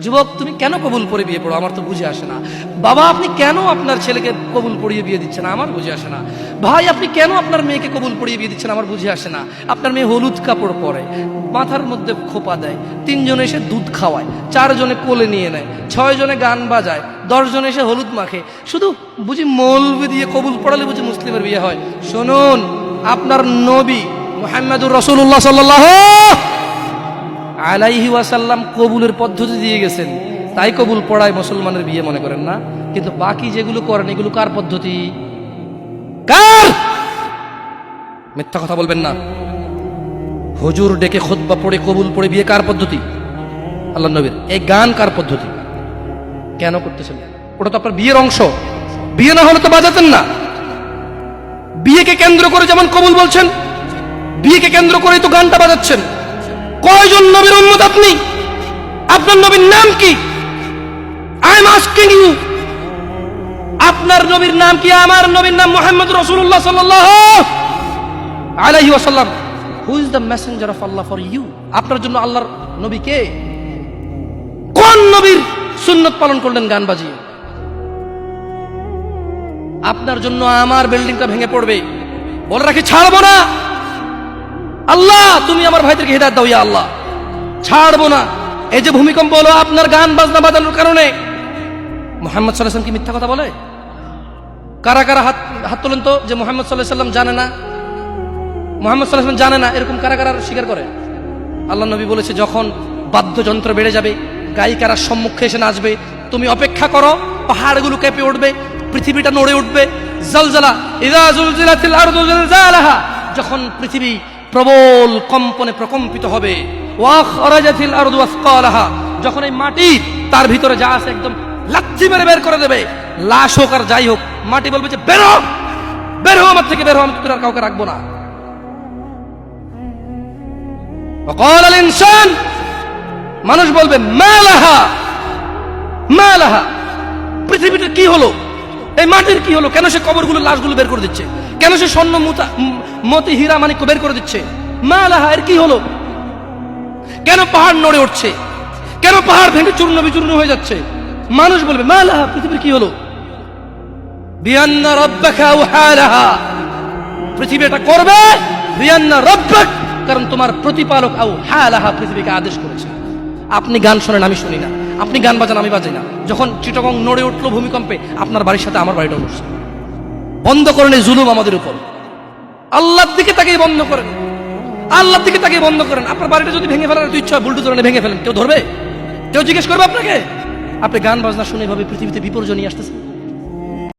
যুবক, তুমি কেন কবুল পড়ে বিয়ে পড়ো? আমার তো বুঝে আসে না। বাবা, আপনি কেন আপনার ছেলেকে কবুল পড়িয়ে বিয়ে দিচ্ছেন? আমার বুঝে আসে না। ভাই, আপনি কেন আপনার মেয়েকে কবুল পড়িয়ে বিয়ে দিচ্ছেন? আমার বুঝে আসে না। আপনার মেয়ে হলুদ কাপড় পরে, মাথার মধ্যে খোপা দেয়, 3 জনে এসে দুধ খাওয়ায়, 4 জনে কোলে নিয়ে নেয়, 6 জনে গান বাজায়, 10 জনে এসে হলুদ মাখে, শুধু বুঝি মৌলবি দিয়ে কবুল পড়ালে বুঝি মুসলিমের বিয়ে হয়? শুনুন, আপনার নবী মুহাম্মদুর রাসূলুল্লাহ সাল্লাল্লাহু আলাইহি ওয়াসাল্লাম কবুলের পদ্ধতি দিয়ে গেছেন, তাই কবুল পড়ায় মুসলমানের বিয়ে মনে করেন না। কিন্তু বাকি যেগুলো করেন এগুলো কার পদ্ধতি? কার? মিথ্যা কথা বলবেন না। হুজুর ডেকে খুতবা পড়ে কবুল পড়ে বিয়ে কার পদ্ধতি? আল্লাহর নবীর। এই গান কার পদ্ধতি? কেন করতেছেন? ওটা তো আপনার বিয়ের অংশ। বিয়ে না হলে তো বাজাতেন না। বিয়েকে কেন্দ্র করে যেমন কবুল বলছেন, বিয়েকে কেন্দ্র করেই তো গানটা বাজাচ্ছেন। কয়জন নবীর উম্মত আপনি? আপনার নবীর নাম কি? আই এম আস্কিং ইউ, আপনার নবীর নাম কি? আমার নবীর নাম মুহাম্মদ রাসূলুল্লাহ সাল্লাল্লাহু আলাইহি ওয়াসাল্লাম। Who is the messenger of Allah for you? আপনার জন্য আল্লাহর নবী কে? কোন নবীর সুন্নত পালন করলেন গান বাজিয়ে? আপনার জন্য আমার বিল্ডিংটা ভেঙে পড়বে, বলে রাখি ছাড়বো না। আল্লাহ, তুমি আমার ভাইদেরকে হিদায়াত দাও ইয়া আল্লাহ, ছাড়বো না। এই যে ভূমিকম্প হলো আপনার গান বাজনা বাজানোর কারণে। মুহাম্মদ সাল্লাল্লাহু আলাইহি ওয়াসাল্লাম কি মিথ্যা কথা বলে? কারা কারা হাত তোলেন তো যে মুহাম্মদ সাল্লাল্লাহু আলাইহি ওয়াসাল্লাম জানে না, মুহাম্মদ সাল্লাল্লাহু আলাইহি ওয়াসাল্লাম জানে না, এরকম কারা কারা স্বীকার করে? আল্লাহ নবী বলেছে, যখন বাদ্যযন্ত্র বেড়ে যাবে, গায়িকারা সম্মুখে এসে নাচবে, তুমি অপেক্ষা করো, পাহাড়গুলো কেঁপে উঠবে, পৃথিবীটা নড়ে উঠবে। জালজালা ইযা জুলজিলাতিল আরদু জিলজালাহা, যখন পৃথিবী প্রবল কম্পনে প্রকম্পিত হবে। ওয়া খরাজাতিল আরদু আসকালাহা, যখন এই মাটি তার ভিতরে যা আছে একদম লাথি মেরে বের করে দেবে, লাশ হোক আর যাই হোক, মাটি বলবে যে বের হও, বের হও আমার থেকে, বের হও, আমি তোর আর কাউকে রাখবো না। ওয়াকাল আল ইনসান, মানুষ বলবে মা লাহা, মা লাহা, পৃথিবীটা কি হলো, এই মাটির কি হলো? কেন সে কবরগুলো লাশগুলো বের করে দিচ্ছে? কেন সে স্বর্ণ মতি হীরা মানিক্য বের করে দিচ্ছে? মা লাহা, এর কি হলো? কেন পাহাড় নড়ে উঠছে? কেন পাহাড় ভেঙে চূর্ণ বিচূর্ণ হয়ে যাচ্ছে? মানুষ বলবে মা লাহা, পৃথিবীর কি হলো? বিআন্না রাব্বাকা আওহা লাহা, পৃথিবী এটা করবে। বিআন্না রাব্বাক, কারণ তোমার প্রতিপালক আওহা লাহা, পৃথিবীকে আদেশ করেছে। আপনি গান শোনেন, আমি শুনি না। আপনি গান বাজান, আমি বাজাই না। যখন চিটাগং নড়ে উঠলো ভূমিকম্পে, আপনার বাড়ির সাথে আমার বাড়িটা উঠছে। বন্ধ করেন এই জুলুম আমাদের উপর। আল্লাহর দিকে তাকিয়ে বন্ধ করেন, আল্লাহর দিকে তাকিয়ে বন্ধ করেন। আপনার বাড়িটা যদি ভেঙে ফেলার ইচ্ছা হয়, বুলডোজার এনে ভেঙে ফেলেন, কেউ ধরবে? কেউ জিজ্ঞেস করবে আপনাকে? আপনি গান বাজনা শুনে ভাবে পৃথিবীতে বিপর্যয় নিয়ে আসতেছে।